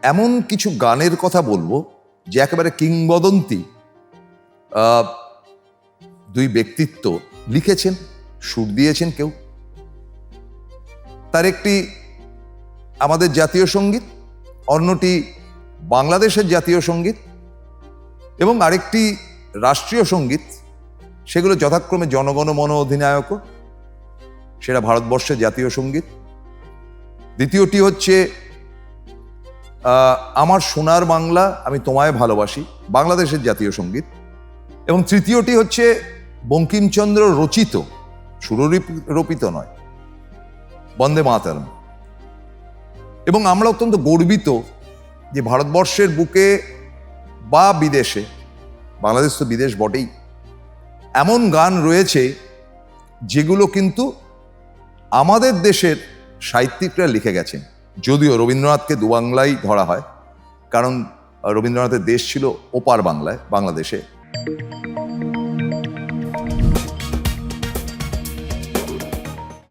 এমন কিছু গানের কথা বলবো যে একেবারে কিংবদন্তি দুই ব্যক্তিত্ব লিখেছেন, সুর দিয়েছেন কেউ। তার একটি আমাদের জাতীয় সঙ্গীত, অন্যটি বাংলাদেশের জাতীয় সঙ্গীত এবং আরেকটি রাষ্ট্রীয় সঙ্গীত। সেগুলো যথাক্রমে জনগণ মন অধিনায়ক, সেটা ভারতবর্ষের জাতীয় সঙ্গীত। দ্বিতীয়টি হচ্ছে আমার সোনার বাংলা আমি তোমায় ভালোবাসি, বাংলাদেশের জাতীয় সঙ্গীত। এবং তৃতীয়টি হচ্ছে বঙ্কিমচন্দ্র রচিত, সুররোপিত নয়, বন্দে মাতরম। এবং আমরা অত্যন্ত গর্বিত যে ভারতবর্ষের বুকে বা বিদেশে, বাংলাদেশ তো বিদেশ বটেই, এমন গান রয়েছে যেগুলো কিন্তু আমাদের দেশের সাহিত্যিকরা লিখে গেছেন। যদিও রবীন্দ্রনাথকে দুবাংলায় ধরা হয়, কারণ রবীন্দ্রনাথের দেশ ছিল ওপার বাংলায়, বাংলাদেশে।